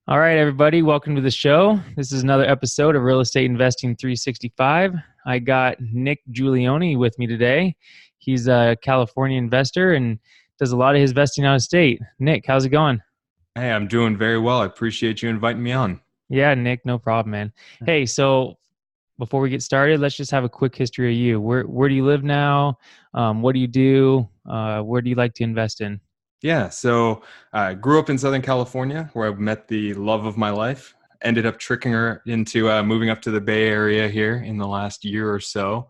All right, everybody, welcome to the show. This is another episode of Real Estate Investing 365. I got Nick Giulioni with me today. He's a California investor and does a lot of his investing out of state. Nick, how's it going? Hey, I'm doing very well. I appreciate you inviting me on. Yeah, Nick, no problem, man. Hey, so before we get started, let's just have a quick history of you. Where do you live now? What do you do? Where do you like to invest in? Yeah, so I grew up in Southern California where I met the love of my life. Ended up tricking her into moving up to the Bay Area here in the last year or so,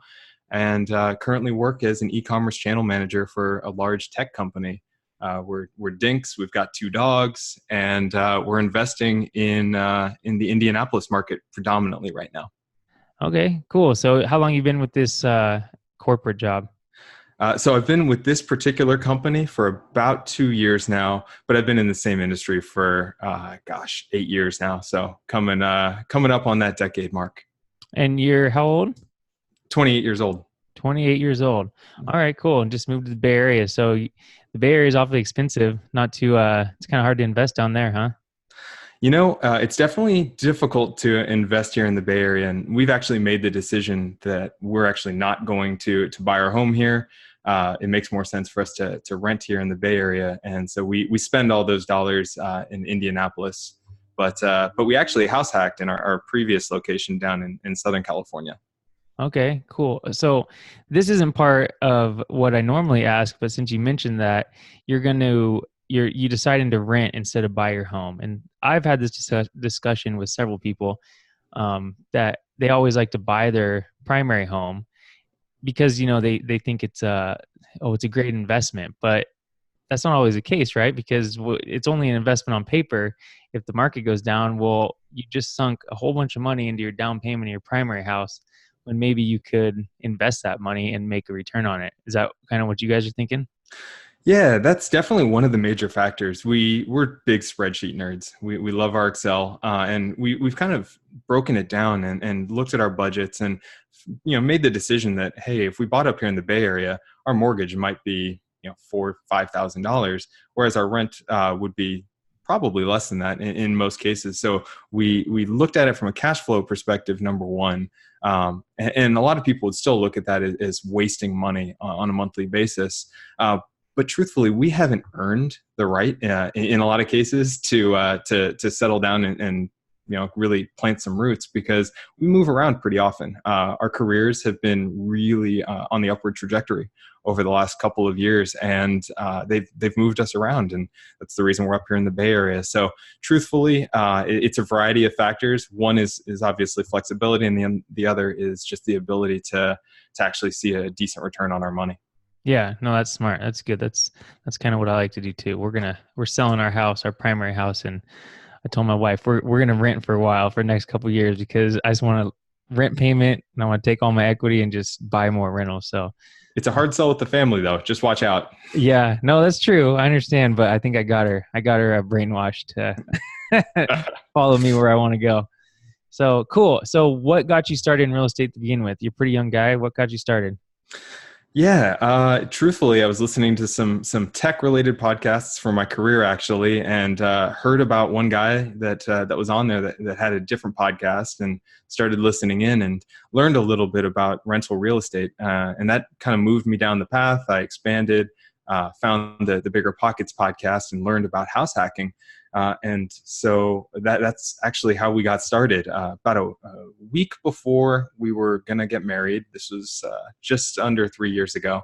and currently work as an e-commerce channel manager for a large tech company. We're dinks. We've got two dogs, and we're investing in the Indianapolis market predominantly right now. Okay, cool. So how long you been with this corporate job? So I've been with this particular company for about 2 years now, but I've been in the same industry for 8 years now. So coming up on that decade mark. And you're how old? 28 years old. 28 years old. All right, cool. And just moved to the Bay Area. So the Bay Area is awfully expensive. Not too, it's kind of hard to invest down there, huh? It's definitely difficult to invest here in the Bay Area, and we've actually made the decision that we're actually not going to buy our home here. It makes more sense for us to rent here in the Bay Area, and so we spend all those dollars in Indianapolis. But we actually house hacked in our previous location down in Southern California. Okay, cool. So this isn't part of what I normally ask, but since you mentioned that, you deciding to rent instead of buy your home. And I've had this discussion with several people that they always like to buy their primary home because they think it's it's a great investment, but that's not always the case, right? Because it's only an investment on paper. If the market goes down, well, you just sunk a whole bunch of money into your down payment in your primary house when maybe you could invest that money and make a return on it. Is that kind of what you guys are thinking? Yeah, that's definitely one of the major factors. We're big spreadsheet nerds. We love our Excel, and we've kind of broken it down and looked at our budgets and made the decision that, hey, if we bought up here in the Bay Area, our mortgage might be $4,000-5,000, whereas our rent would be probably less than that in most cases. So we looked at it from a cash flow perspective, number one. And a lot of people would still look at that as wasting money on a monthly basis. But truthfully, we haven't earned the right in a lot of cases to settle down and really plant some roots because we move around pretty often. Our careers have been really on the upward trajectory over the last couple of years, and they've moved us around, and that's the reason we're up here in the Bay Area. So, truthfully, it's a variety of factors. One is obviously flexibility, and the other is just the ability to actually see a decent return on our money. Yeah, no, that's smart. That's good. That's kind of what I like to do too. We're selling our house, our primary house, and I told my wife we're gonna rent for a while for the next couple of years because I just want to rent payment and I want to take all my equity and just buy more rentals. So It's a hard sell with the family, though. Just watch out. yeah, no, that's true. I understand, but I think I got her. I got her brainwashed to follow me where I want to go. So cool. So what got you started in real estate to begin with? You're a pretty young guy. What got you started? Yeah, truthfully, I was listening to some tech-related podcasts for my career, actually, and heard about one guy that was on there that had a different podcast and started listening in and learned a little bit about rental real estate. And that kind of moved me down the path. I expanded, found the Bigger Pockets podcast and learned about house hacking. And so that's actually how we got started. About a week before we were going to get married, this was just under 3 years ago,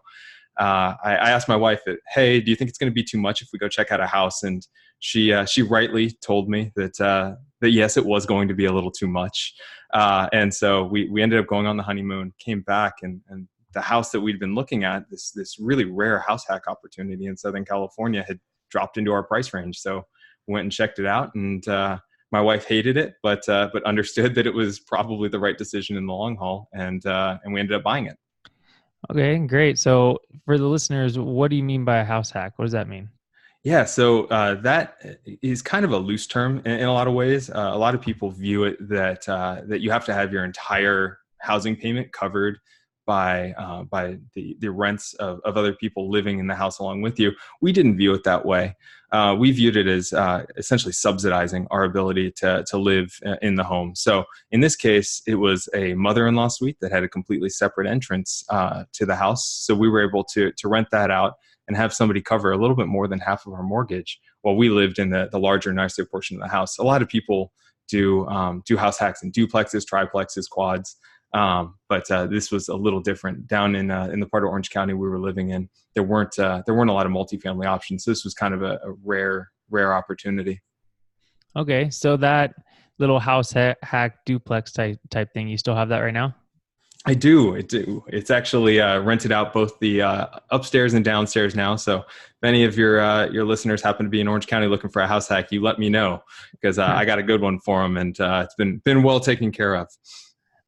I asked my wife, hey, do you think it's going to be too much if we go check out a house? And she rightly told me that yes, it was going to be a little too much. And so we ended up going on the honeymoon, came back, and the house that we'd been looking at, this really rare house hack opportunity in Southern California, had dropped into our price range. So went and checked it out, and my wife hated it, but understood that it was probably the right decision in the long haul, and we ended up buying it. Okay, great. So for the listeners, what do you mean by a house hack? What does that mean? Yeah, so that is kind of a loose term in a lot of ways. A lot of people view it that you have to have your entire housing payment covered by the rents of other people living in the house along with you. We didn't view it that way. We viewed it as essentially subsidizing our ability to live in the home. So in this case, it was a mother-in-law suite that had a completely separate entrance to the house. So we were able to rent that out and have somebody cover a little bit more than half of our mortgage while we lived in the larger, nicer portion of the house. A lot of people do house hacks in duplexes, triplexes, quads. But this was a little different. Down in the part of Orange County we were living in, there weren't a lot of multifamily options. So this was kind of a rare opportunity. Okay, so that little house hack duplex type thing, you still have that right now? I do. It's actually rented out both the upstairs and downstairs now. So if any of your listeners happen to be in Orange County looking for a house hack, you let me know, because I got a good one for them, and it's been well taken care of.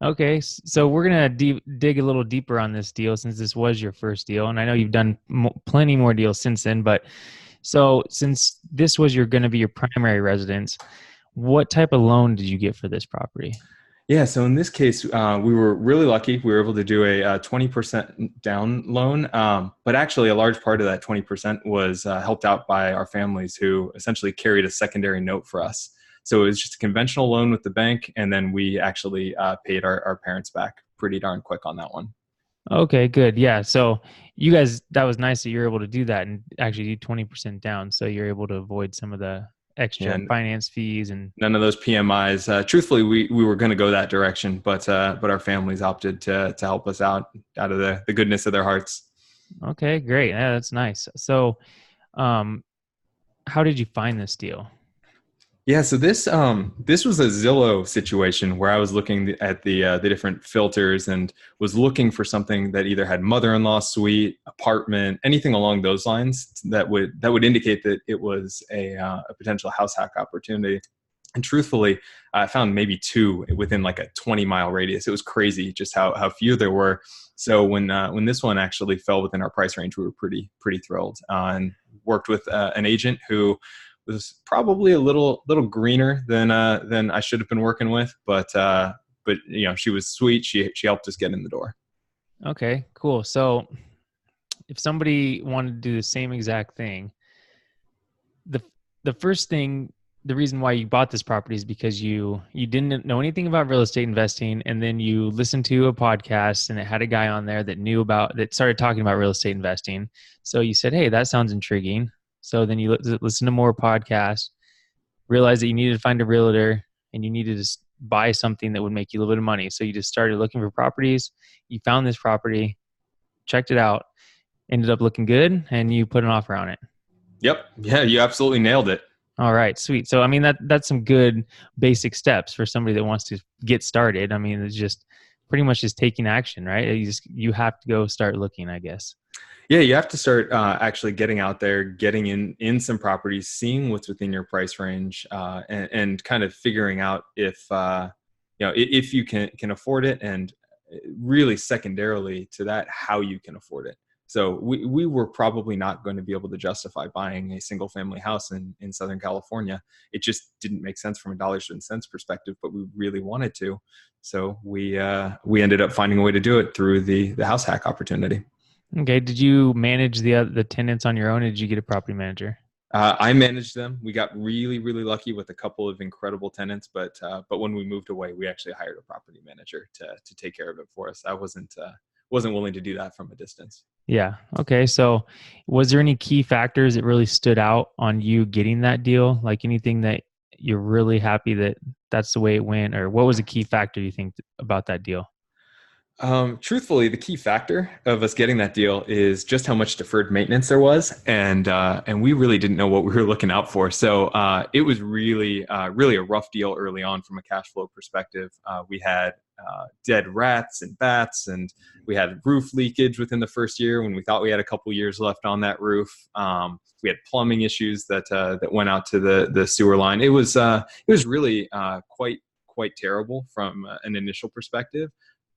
Okay, so we're gonna dig a little deeper on this deal, since this was your first deal, and I know you've done plenty more deals since then. But so since this was going to be your primary residence, what type of loan did you get for this property? Yeah, so in this case, we were really lucky. We were able to do a 20% down loan, but actually a large part of that 20% was helped out by our families, who essentially carried a secondary note for us. So it was just a conventional loan with the bank, and then we actually paid our parents back pretty darn quick on that one. Okay, good. Yeah, so you guys, that was nice that you're able to do that and actually do 20% down, so you're able to avoid some of the extra And finance fees and none of those PMIs. Truthfully, we were going to go that direction, but our families opted to help us out of the goodness of their hearts. Okay, great. Yeah, that's nice. So, um, how did you find this deal? Yeah, so this was a Zillow situation where I was looking at the different filters and was looking for something that either had mother-in-law suite, apartment, anything along those lines that would indicate that it was a potential house hack opportunity. And truthfully, I found maybe two within like a 20-mile radius. It was crazy just how few there were. So when this one actually fell within our price range, we were pretty thrilled, and worked with an agent who was probably a little greener than I should have been working with, but she was sweet. She helped us get in the door. Okay, cool. So, if somebody wanted to do the same exact thing, the the first thing, the reason why you bought this property is because you didn't know anything about real estate investing, and then you listened to a podcast and it had a guy on there that started talking about real estate investing. So you said, "Hey, that sounds intriguing." So then you listen to more podcasts, realized that you needed to find a realtor and you needed to buy something that would make you a little bit of money. So you just started looking for properties. You found this property, checked it out, ended up looking good, and you put an offer on it. Yep. Yeah, you absolutely nailed it. All right, sweet. So I mean that's some good basic steps for somebody that wants to get started. I mean, it's just pretty much just taking action, right? You have to go start looking, I guess. Yeah, you have to start actually getting out there, getting in some properties, seeing what's within your price range, and kind of figuring out if you can afford it, and really secondarily to that, how you can afford it. So we were probably not going to be able to justify buying a single family house in Southern California. It just didn't make sense from a dollars and cents perspective, but we really wanted to. So we ended up finding a way to do it through the house hack opportunity. Okay. Did you manage the tenants on your own, or did you get a property manager? I managed them. We got really lucky with a couple of incredible tenants, but when we moved away, we actually hired a property manager to take care of it for us. I wasn't willing to do that from a distance. Yeah. Okay. So was there any key factors that really stood out on you getting that deal? Like anything that you're really happy that that's the way it went, or what was a key factor you think about that deal? Truthfully, the key factor of us getting that deal is just how much deferred maintenance there was, and we really didn't know what we were looking out for. So it was really a rough deal early on from a cash flow perspective. We had dead rats and bats, and we had roof leakage within the first year when we thought we had a couple years left on that roof. We had plumbing issues that went out to the sewer line. It was really quite terrible from an initial perspective.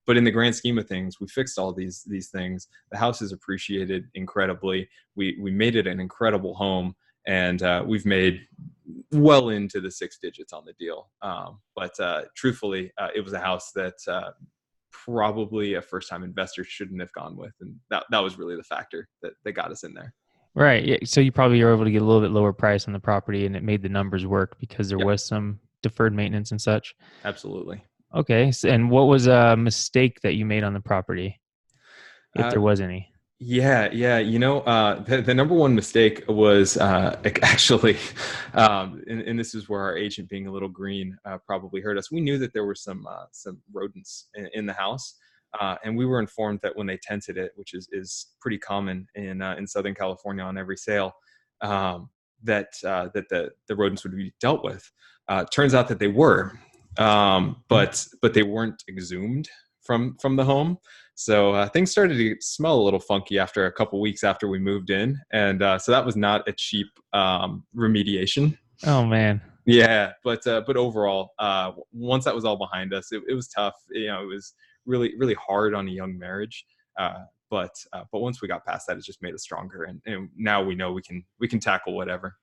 But in the grand scheme of things, we fixed all these things. The house is appreciated incredibly. We made it an incredible home, and we've made well into the six digits on the deal. But truthfully, it was a house that probably a first-time investor shouldn't have gone with. And that was really the factor that got us in there. Right. Yeah. So you probably were able to get a little bit lower price on the property, and it made the numbers work because there Yep, was some deferred maintenance and such. absolutely. Okay. So, and what was a mistake that you made on the property, if Uh, there was any? yeah. The number one mistake was actually, and this is where our agent, being a little green, probably hurt us. We knew that there were some rodents in the house, and we were informed that when they tented it, which is pretty common in Southern California on every sale, that the rodents would be dealt with. Turns out that they were, but they weren't exhumed from the home. So things started to smell a little funky after a couple weeks after we moved in, and so that was not a cheap remediation. Oh man. Yeah, but overall, once that was all behind us, it was tough. It was really hard on a young marriage. But once we got past that, it just made us stronger, and now we know we can tackle whatever.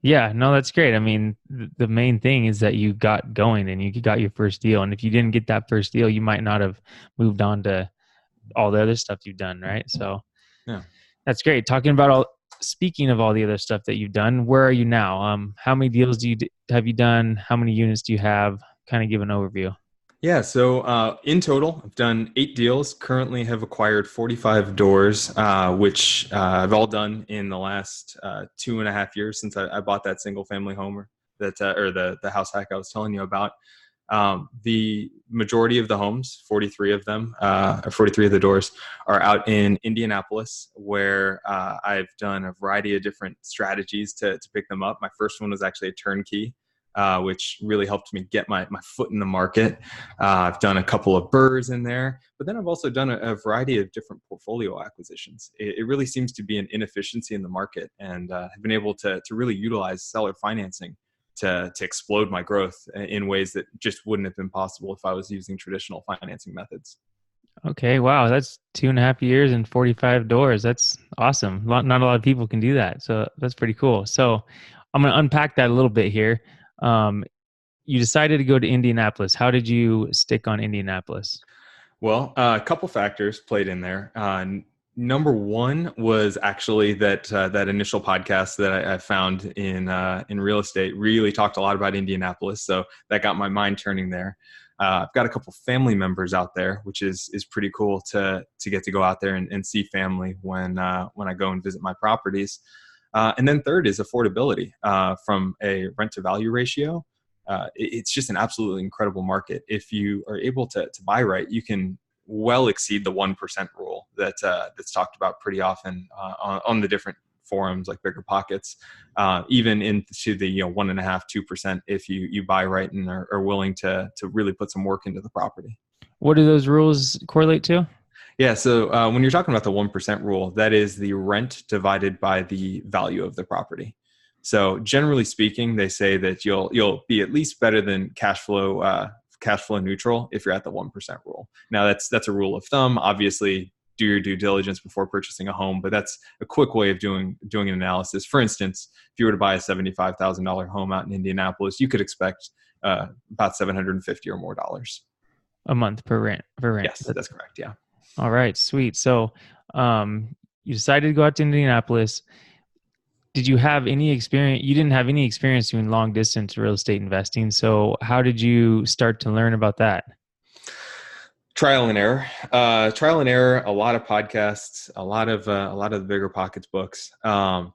Yeah, no, that's great. I mean, the main thing is that you got going and you got your first deal. And if you didn't get that first deal, you might not have moved on to all the other stuff you've done, right? So Yeah. that's great. Speaking of all the other stuff that you've done, where are you now? How many deals have you done? How many units do you have? Kind of give an overview. Yeah, so in total, I've done 8 deals. Currently, have acquired 45 doors, which I've all done in the last 2.5 years since I bought that single-family home, or the house hack I was telling you about. The majority of the homes, 43 of them, or 43 of the doors, are out in Indianapolis, where I've done a variety of different strategies to pick them up. My first one was actually a turnkey, which really helped me get my foot in the market. I've done a couple of burrs in there, but then I've also done a variety of different portfolio acquisitions. It really seems to be an inefficiency in the market, and have been able to really utilize seller financing to explode my growth in ways that just wouldn't have been possible if I was using traditional financing methods. Okay, wow, that's 2.5 years and 45 doors. That's awesome. Not a lot of people can do that, so that's pretty cool. So I'm going to unpack that a little bit here. Um, you decided to go to Indianapolis. How did you stick on Indianapolis? Well, a couple factors played in there. Number one was actually that initial podcast that I found in real estate really talked a lot about Indianapolis, so that got my mind turning there. I've got a couple family members out there, which is pretty cool to get to go out there and see family when I go and visit my properties. And then third is affordability, from a rent to value ratio. It's just an absolutely incredible market. If you are able to buy right, you can well exceed the 1% rule that's talked about pretty often on the different forums like Bigger Pockets, even into the 1.5-2% if you buy right and are willing to really put some work into the property. What do those rules correlate to? Yeah, so when you're talking about the 1% rule, that is the rent divided by the value of the property. So generally speaking, they say that you'll be at least better than cash flow neutral if you're at the 1% rule. Now that's a rule of thumb. Obviously, do your due diligence before purchasing a home, but that's a quick way of doing an analysis. For instance, if you were to buy a $75,000 home out in Indianapolis, you could expect about $750 or more dollars A month per rent. Yes, that's correct. Yeah. All right, sweet. So, you decided to go out to Indianapolis. Did you have any experience? You didn't have any experience doing long distance real estate investing. So, how did you start to learn about that? Trial and error. A lot of podcasts, a lot of the Bigger Pockets books.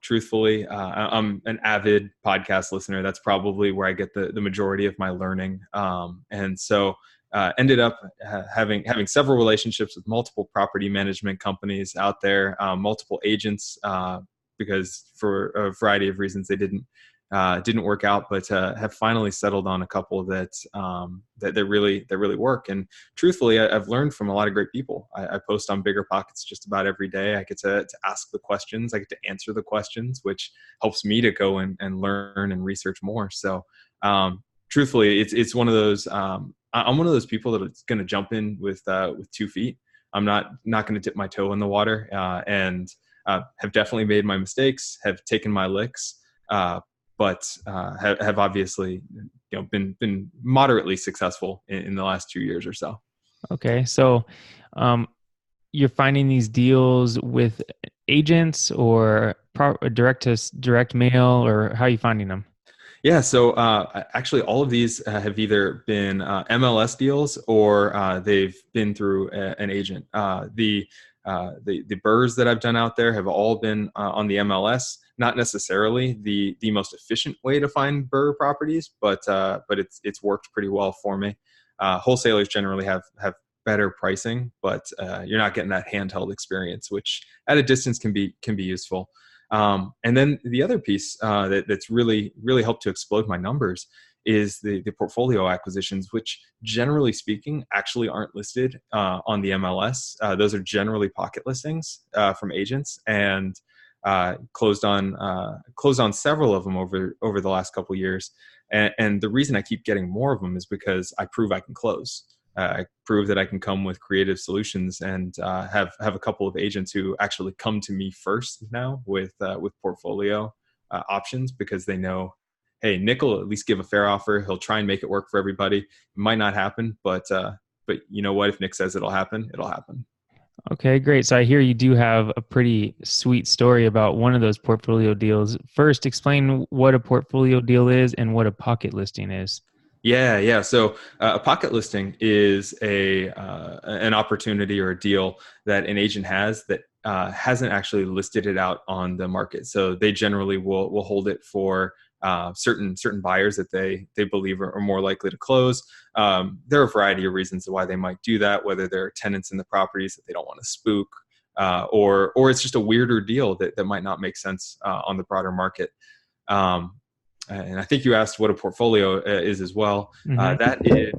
Truthfully, I'm an avid podcast listener. That's probably where I get the majority of my learning. And so ended up having several relationships with multiple property management companies out there, multiple agents, because for a variety of reasons they didn't work out, but have finally settled on a couple that really work. And truthfully, I've learned from a lot of great people. I post on Bigger Pockets just about every day. I get to ask the questions. I get to answer the questions, which helps me to go and learn and research more. So truthfully, it's one of those. I'm one of those people that's going to jump in with 2 feet. I'm not going to dip my toe in the water, and have definitely made my mistakes, have taken my licks, but have obviously been moderately successful in the last 2 years or so. Okay. So, um, you're finding these deals with agents or direct mail, or how are you finding them? Yeah, so actually, all of these have either been MLS deals or they've been through an agent. The burrs that I've done out there have all been on the MLS. Not necessarily the most efficient way to find burr properties, but it's worked pretty well for me. Wholesalers generally have better pricing, but you're not getting that handheld experience, which at a distance can be useful. And then the other piece that's really helped to explode my numbers is the portfolio acquisitions, which generally speaking actually aren't listed on the MLS. Those are generally pocket listings from agents, and closed on several of them over the last couple of years. And the reason I keep getting more of them is because I prove I can close. I prove that I can come with creative solutions, and have a couple of agents who actually come to me first now with portfolio options, because they know, hey, Nick will at least give a fair offer. He'll try and make it work for everybody. It might not happen, but you know what? If Nick says it'll happen, it'll happen. Okay, great. So I hear you do have a pretty sweet story about one of those portfolio deals. First, explain what a portfolio deal is and what a pocket listing is. Yeah. So a pocket listing is a an opportunity or a deal that an agent has that hasn't actually listed it out on the market. So they generally will hold it for certain buyers that they believe are more likely to close. There are a variety of reasons why they might do that, whether there are tenants in the properties that they don't want to spook, or it's just a weirder deal that might not make sense on the broader market. Um, and I think you asked what a portfolio is as well. Hmm. That is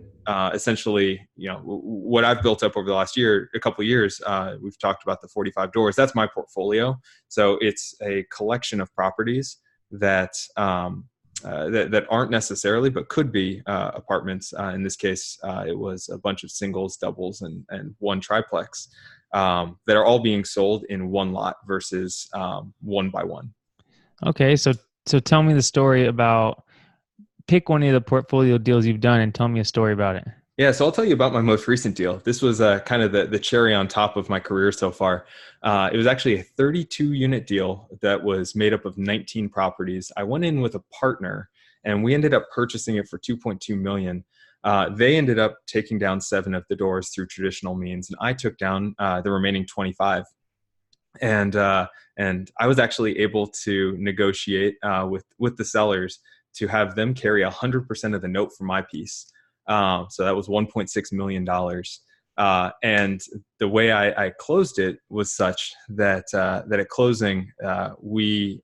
essentially, what I've built up over the last a couple of years. We've talked about the 45 doors. That's my portfolio. So it's a collection of properties that aren't necessarily, but could be apartments. In this case, it was a bunch of singles, doubles, and one triplex that are all being sold in one lot versus one by one. Okay, so tell me the story about pick one of the portfolio deals you've done and tell me a story about it. Yeah, so I'll tell you about my most recent deal. This was kind of the cherry on top of my career so far. It was actually a 32 unit deal that was made up of 19 properties. I went in with a partner, and we ended up purchasing it for 2.2 million. They ended up taking down 7 of the doors through traditional means, and I took down the remaining 25. And I was actually able to negotiate with the sellers to have them carry 100% of the note for my piece. So that was $1.6 million. And the way I closed it was such that at closing we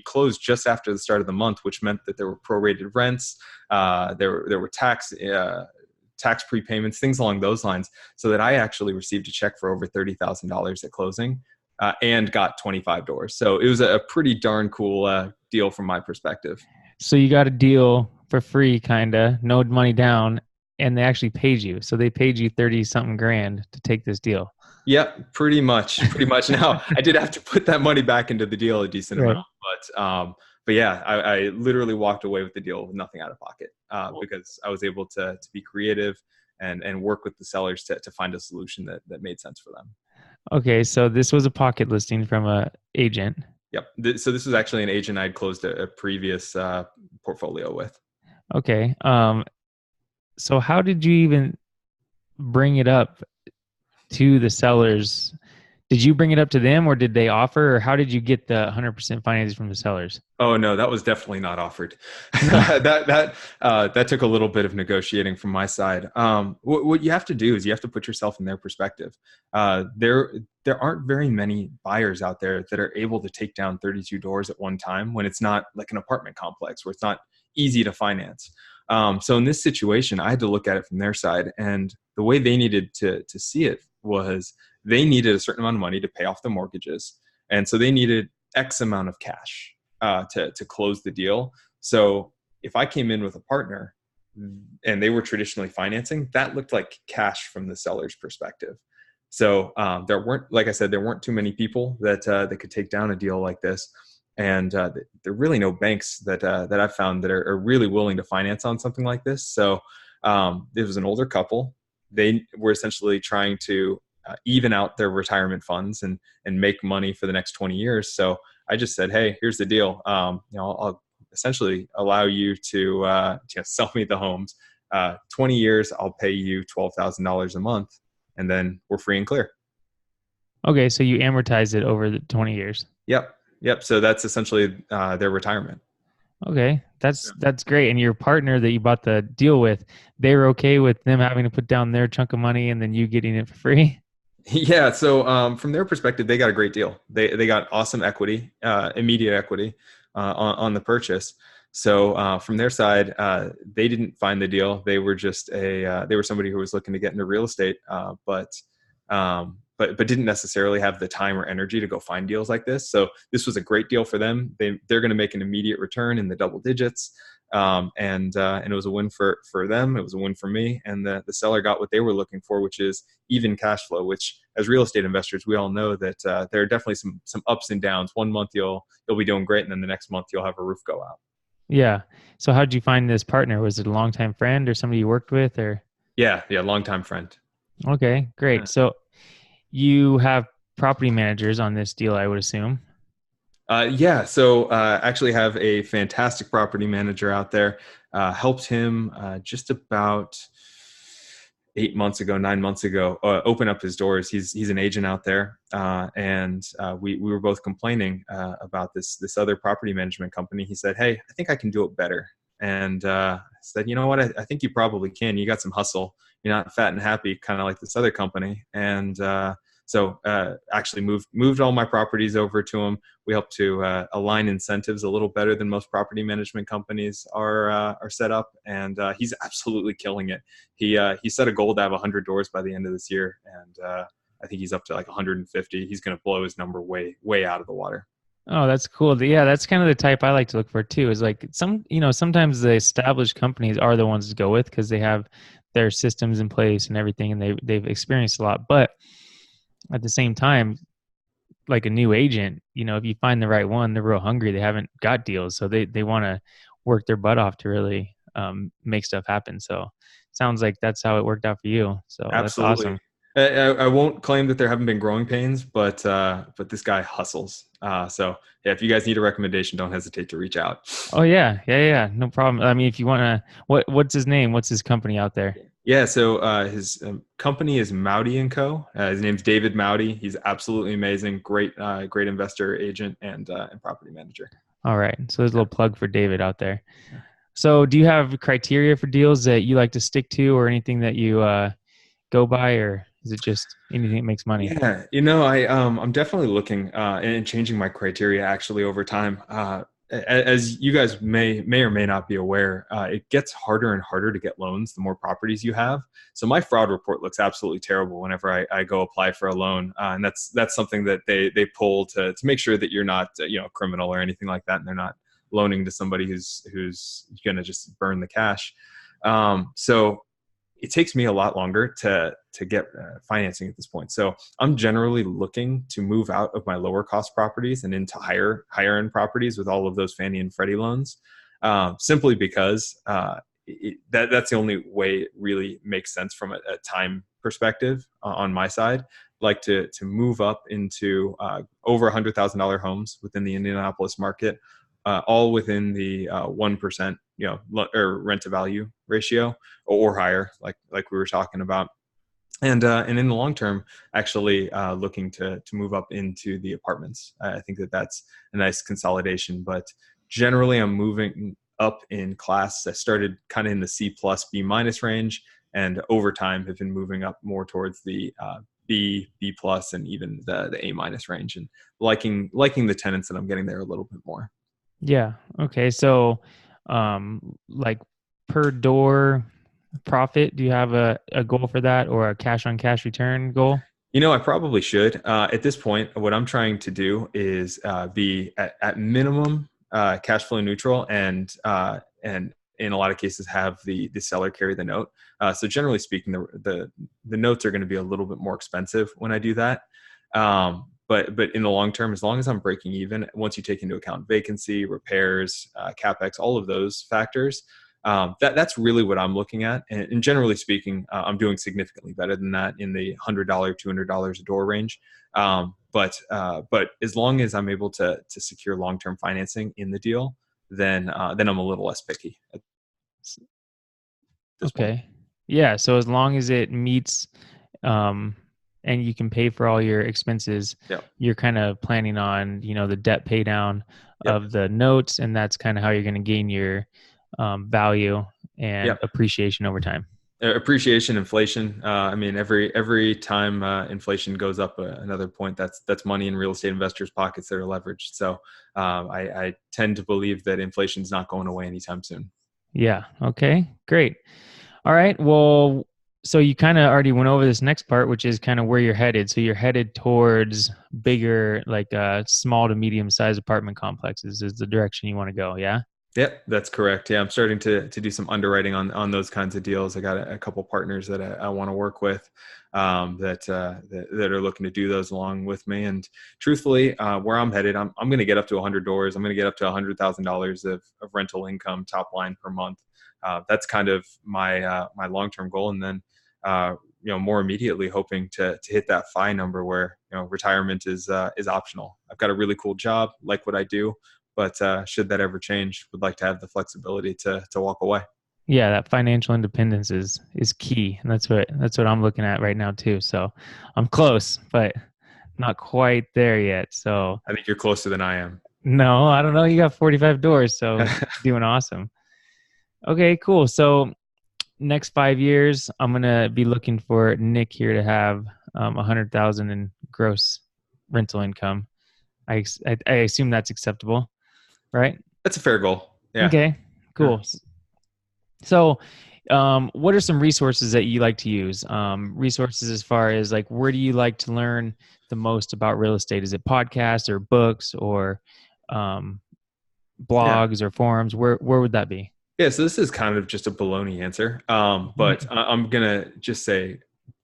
closed just after the start of the month, which meant that there were prorated rents, there were tax prepayments, things along those lines, so that I actually received a check for over $30,000 at closing, and got 25 doors. So it was a pretty darn cool deal from my perspective. So you got a deal for free, kinda, no money down, and they actually paid you. So they paid you 30 something grand to take this deal. Yep, pretty much, pretty much. Now I did have to put that money back into the deal a decent amount, Right. but yeah, I literally walked away with the deal with nothing out of pocket because I was able to be creative and work with the sellers to find a solution that made sense for them. Okay, so this was a pocket listing from a agent. Yep. So this was actually an agent I'd closed a previous portfolio with. Okay. So how did you even bring it up to the sellers? Did you bring it up to them or did they offer, or how did you get the 100% financing from the sellers? Oh no, that was definitely not offered. That took a little bit of negotiating from my side. What you have to do is you have to put yourself in their perspective. There aren't very many buyers out there that are able to take down 32 doors at one time when it's not like an apartment complex where it's not easy to finance. So in this situation, I had to look at it from their side, and the way they needed to see it was they needed a certain amount of money to pay off the mortgages, and so they needed X amount of cash to close the deal. So if I came in with a partner and they were traditionally financing, that looked like cash from the seller's perspective. So there weren't, like I said, there weren't too many people that could take down a deal like this, and there are really no banks that I've found that are really willing to finance on something like this. So it was an older couple. they were essentially trying to even out their retirement funds and make money for the next 20 years. So I just said, hey, here's the deal. I'll essentially allow you to sell me the homes. 20 years, I'll pay you $12,000 a month, and then we're free and clear. Okay, so you amortize it over the 20 years. Yep. So that's essentially their retirement. Okay, that's great. And your partner that you bought the deal with, they were okay with them having to put down their chunk of money and then you getting it for free? Yeah. So from their perspective, they got a great deal. They got awesome equity, immediate equity on the purchase. So from their side, they didn't find the deal. They were just they were somebody who was looking to get into real estate, but didn't necessarily have the time or energy to go find deals like this. So this was a great deal for them. They're going to make an immediate return in the double digits. And it was a win for them. It was a win for me, and the seller got what they were looking for, which is even cash flow. Which, as real estate investors, we all know that there are definitely some ups and downs. One month you'll be doing great, and then the next month you'll have a roof go out. Yeah. So how'd you find this partner? Was it a longtime friend or somebody you worked with or? Yeah, longtime friend. Okay, great. So you have property managers on this deal, I would assume. Yeah, so actually have a fantastic property manager out there. Helped him just about 8 months ago, 9 months ago, open up his doors. He's an agent out there, and we were both complaining about this other property management company. He said, "Hey, I think I can do it better." And I said, "You know what? I think you probably can. You got some hustle. You're not fat and happy, kind of like this other company." And so actually moved all my properties over to him. We help to align incentives a little better than most property management companies are set up, and he's absolutely killing it. He set a goal to have 100 doors by the end of this year, and I think he's up to like 150. He's going to blow his number way out of the water. Oh, that's cool. Yeah, that's kind of the type I like to look for too. Is like sometimes the established companies are the ones to go with because they have their systems in place and everything, and they've experienced a lot. But at the same time, like a new agent, if you find the right one, they're real hungry. They haven't got deals, so they want to work their butt off to really make stuff happen. So sounds like that's how it worked out for you. So that's Absolutely. awesome. I won't claim that there haven't been growing pains, but this guy hustles. So yeah, if you guys need a recommendation, don't hesitate to reach out. Oh yeah, no problem. I mean, if you want to, what's his name? What's his company out there? Yeah, so his company is Mowdy and Co. His name's David Mowdy. He's absolutely amazing, great investor, agent, and property manager. All right, so there's a little plug for David out there. So, do you have criteria for deals that you like to stick to, or anything that you go by, or is it just anything that makes money? Yeah, I'm definitely looking and changing my criteria actually over time. As you guys may or may not be aware, it gets harder and harder to get loans the more properties you have. So my fraud report looks absolutely terrible whenever I go apply for a loan, and that's something that they pull to make sure that you're not a criminal or anything like that, and they're not loaning to somebody who's going to just burn the cash. So it takes me a lot longer to get financing at this point. So I'm generally looking to move out of my lower cost properties and into higher end properties with all of those Fannie and Freddie loans, simply because that's the only way it really makes sense from a time perspective on my side. Like to move up into over $100,000 homes within the Indianapolis market, all within the 1%, or rent to value ratio or higher, like we were talking about. And in the long term, actually looking to move up into the apartments. I think that's a nice consolidation. But generally, I'm moving up in class. I started kind of in the C plus B minus range, and over time have been moving up more towards the B plus, and even the A minus range, and liking the tenants that I'm getting there a little bit more. Yeah. Okay. So, like per door profit, do you have a goal for that or a cash on cash return goal? I probably should. At this point, what I'm trying to do is be at minimum cash flow neutral, and in a lot of cases have the seller carry the note. So generally speaking, the notes are going to be a little bit more expensive when I do that. But in the long term, as long as I'm breaking even, once you take into account vacancy, repairs, capex, all of those factors, That's really what I'm looking at. And generally speaking, I'm doing significantly better than that in the $100, $200 a door range. But as long as I'm able to secure long-term financing in the deal, then I'm a little less picky at this point. Okay. Yeah. So as long as it meets, um, and you can pay for all your expenses, Yeah. you're kind of planning on, the debt pay down Yep. of the notes, and that's kind of how you're going to gain your value and Yep. appreciation over time. Appreciation, inflation. I mean, every time inflation goes up another point, that's money in real estate investors' pockets that are leveraged. So I tend to believe that inflation's not going away anytime soon. Yeah. Okay. Great. All right. Well, so you kind of already went over this next part, which is kind of where you're headed. So you're headed towards bigger, like small to medium sized apartment complexes is the direction you want to go. Yeah. Yep, that's correct. Yeah, I'm starting to do some underwriting on those kinds of deals. I got a couple partners that I want to work with that are looking to do those along with me. And truthfully, where I'm headed, I'm going to get up to 100 doors. I'm going to get up to $100,000 of rental income top line per month. That's kind of my long term goal. And then more immediately hoping to hit that FI number where retirement is optional. I've got a really cool job, like what I do. But should that ever change, would like to have the flexibility to walk away. Yeah, that financial independence is key. And that's what I'm looking at right now too. So I'm close, but not quite there yet. So I think you're closer than I am. no, I don't know. You got 45 doors, so doing awesome. Okay, cool. So next 5 years, I'm gonna be looking for Nick here to have 100,000 in gross rental income. I assume that's acceptable, right? That's a fair goal. Yeah. Okay, Yeah. cool. So, what are some resources that you like to use? Resources as far as like, where do you like to learn the most about real estate? Is it podcasts or books or um, Yeah. blogs or forums? Where would that be? Yeah. So this is kind of just a baloney answer. But I'm going to just say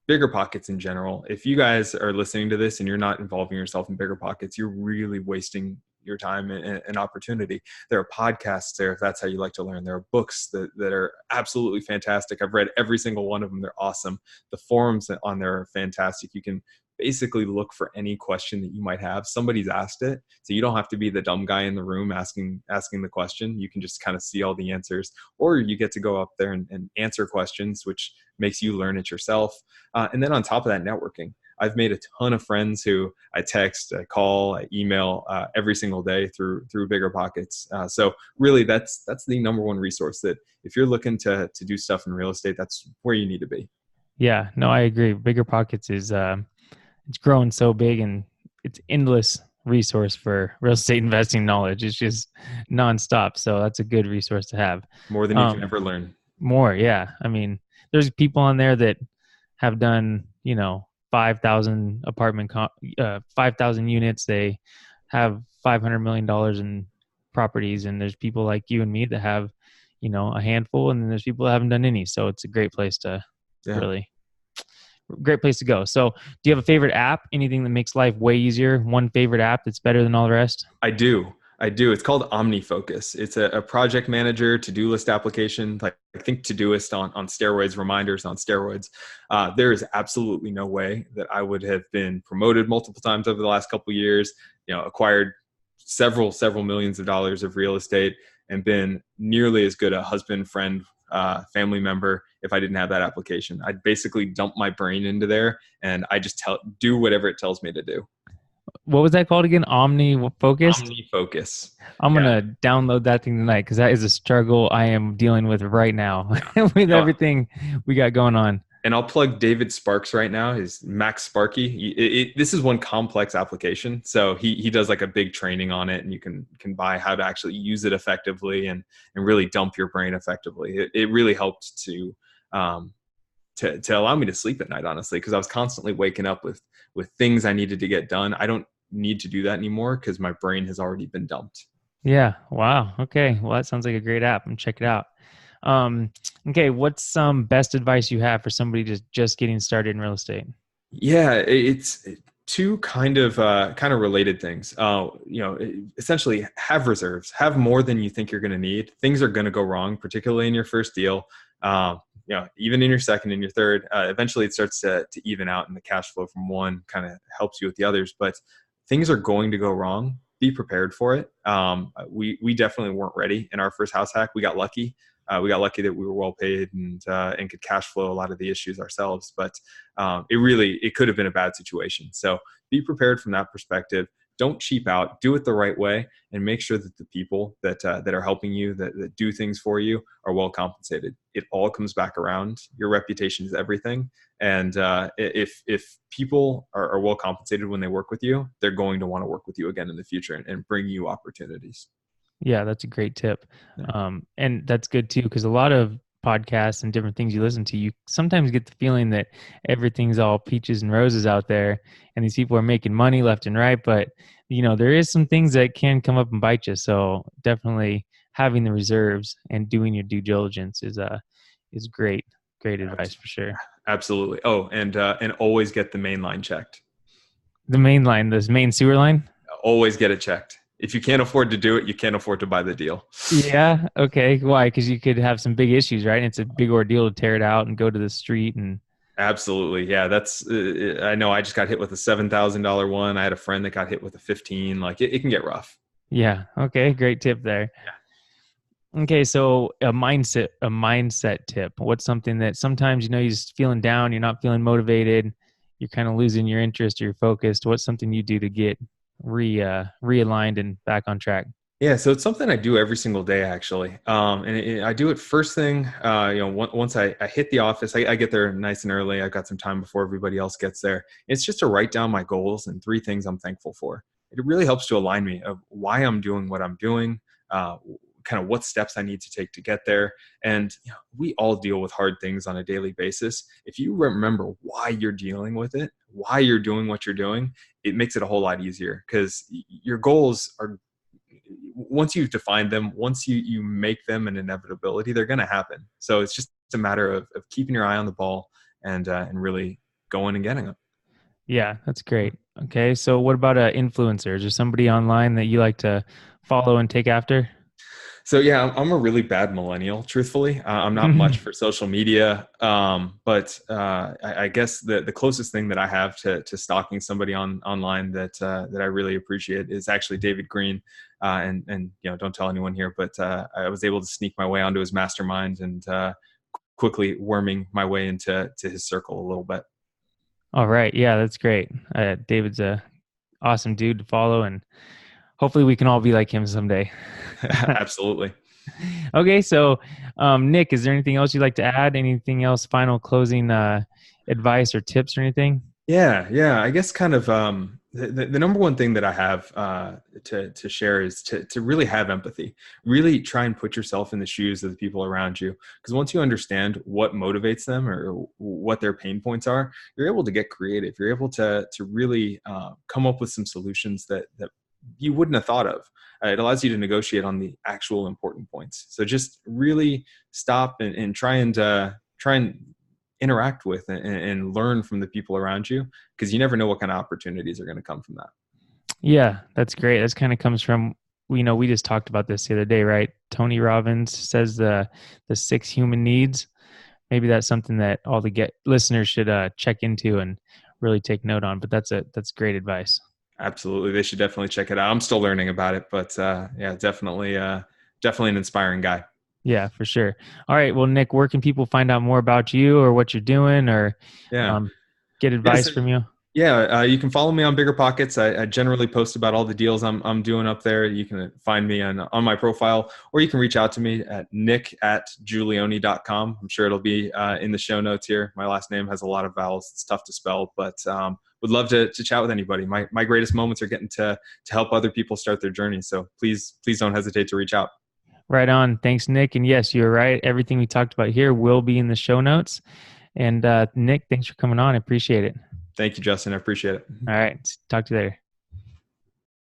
bigger pockets in general. If you guys are listening to this and you're not involving yourself in bigger pockets, you're really wasting your time and opportunity. There are podcasts there if that's how you like to learn. There are books that are absolutely fantastic. I've read every single one of them. They're awesome. The forums on there are fantastic. You can basically look for any question that you might have. Somebody's asked it. So you don't have to be the dumb guy in the room asking the question. You can just kind of see all the answers, or you get to go up there and answer questions, which makes you learn it yourself. And then on top of that, networking. I've made a ton of friends who I text, I call, I email every single day through Bigger Pockets. So really, that's the number one resource that if you're looking to do stuff in real estate, that's where you need to be. Yeah, no, I agree. Bigger Pockets is it's growing so big and it's endless resource for real estate investing knowledge. It's just nonstop. So that's a good resource to have. More than you can ever learn. More, yeah. I mean, there's people on there that have done, 5,000 units. They have $500 million in properties. And there's people like you and me that have, a handful. And then there's people that haven't done any. So it's a great place to great place to go. So do you have a favorite app? Anything that makes life way easier? One favorite app that's better than all the rest? I do. It's called OmniFocus. It's a project manager, to-do list application. Like, I think Todoist on steroids, reminders on steroids. There is absolutely no way that I would have been promoted multiple times over the last couple of years, acquired several millions of dollars of real estate, and been nearly as good a husband, friend, family member if I didn't have that application. I'd basically dump my brain into there and I just do whatever it tells me to do. What was that called again? OmniFocus? OmniFocus. I'm going to download that thing tonight because that is a struggle I am dealing with right now with everything we got going on. And I'll plug David Sparks right now. His Max Sparky. This is one complex application. So he does like a big training on it, and you can buy how to actually use it effectively and really dump your brain effectively. It really helped to allow me to sleep at night, honestly, because I was constantly waking up with things I needed to get done. I don't need to do that anymore because my brain has already been dumped. Yeah. Wow. Okay. Well, that sounds like a great app. I'm check it out. Okay. What's some best advice you have for somebody just getting started in real estate? Yeah, two kind of related things. Essentially have reserves, have more than you think you're going to need. Things are going to go wrong, particularly in your first deal. Even in your second and your third, eventually it starts to even out, and the cash flow from one kind of helps you with the others. But things are going to go wrong. Be prepared for it. We definitely weren't ready in our first house hack. We got lucky. We got lucky that we were well paid and could cash flow a lot of the issues ourselves. But it could have been a bad situation. So be prepared from that perspective. Don't cheap out. Do it the right way, and make sure that the people that are helping you, that do things for you, are well compensated. It all comes back around. Your reputation is everything. And if people are well compensated when they work with you, they're going to want to work with you again in the future and bring you opportunities. Yeah, that's a great tip. Yeah. And that's good too, because a lot of podcasts and different things you listen to, you sometimes get the feeling that everything's all peaches and roses out there and these people are making money left and right. But, there is some things that can come up and bite you. So definitely having the reserves and doing your due diligence is great advice for sure. Absolutely. Oh, and always get the main line checked. The main line, this main sewer line? Always get it checked. If you can't afford to do it, you can't afford to buy the deal. Yeah. Okay. Why? Because you could have some big issues, right? And it's a big ordeal to tear it out and go to the street and. Absolutely. Yeah. That's, I know I just got hit with a $7,000 one. I had a friend that got hit with a 15. Like it can get rough. Yeah. Okay. Great tip there. Yeah. Okay. So a mindset tip. What's something that sometimes, you're just feeling down, you're not feeling motivated, you're kind of losing your interest or you're focused. What's something you do to get realigned and back on track? Yeah, so it's something I do every single day, actually. I do it first thing. Once I hit the office, I get there nice and early. I've got some time before everybody else gets there. It's just to write down my goals and 3 things I'm thankful for. It really helps to align me of why I'm doing what I'm doing, kind of what steps I need to take to get there. And we all deal with hard things on a daily basis. If you remember why you're dealing with it, why you're doing what you're doing, it makes it a whole lot easier, because your goals are, once you've defined them, once you make them an inevitability, they're going to happen. So it's just a matter of keeping your eye on the ball and really going and getting them. Yeah, that's great. Okay. So what about influencers or somebody online that you like to follow and take after? So yeah, I'm a really bad millennial, truthfully. I'm not much for social media, but I guess the closest thing that I have to stalking somebody online that I really appreciate is actually David Green. And don't tell anyone here, but I was able to sneak my way onto his mastermind and quickly worming my way into his circle a little bit. All right. Yeah, that's great. David's a awesome dude to follow, and hopefully we can all be like him someday. Absolutely. Okay. So, Nick, is there anything else you'd like to add? Anything else, final closing advice or tips or anything? Yeah. I guess kind of the number one thing that I have to share is to really have empathy. Really try and put yourself in the shoes of the people around you. Because once you understand what motivates them or what their pain points are, you're able to get creative. You're able to really come up with some solutions that you wouldn't have thought of. It allows you to negotiate on the actual important points. So just really stop and try and interact with and learn from the people around you, because you never know what kind of opportunities are going to come from that. Yeah, that's great. That's kind of comes from, we just talked about this the other day, right? Tony Robbins says the 6 human needs. Maybe that's something that all the listeners should check into and really take note on. But that's great advice. Absolutely. They should definitely check it out. I'm still learning about it, but yeah, definitely an inspiring guy. Yeah, for sure. All right. Well, Nick, where can people find out more about you or what you're doing, or Yeah. Get advice from you? Yeah, you can follow me on Bigger Pockets. I generally post about all the deals I'm doing up there. You can find me on my profile, or you can reach out to me at nick@giulioni.com. I'm sure it'll be in the show notes here. My last name has a lot of vowels. It's tough to spell, but would love to chat with anybody. My greatest moments are getting to help other people start their journey. So please don't hesitate to reach out. Right on. Thanks, Nick. And yes, you're right. Everything we talked about here will be in the show notes. And Nick, thanks for coming on. I appreciate it. Thank you, Justin. I appreciate it. All right. Talk to you later.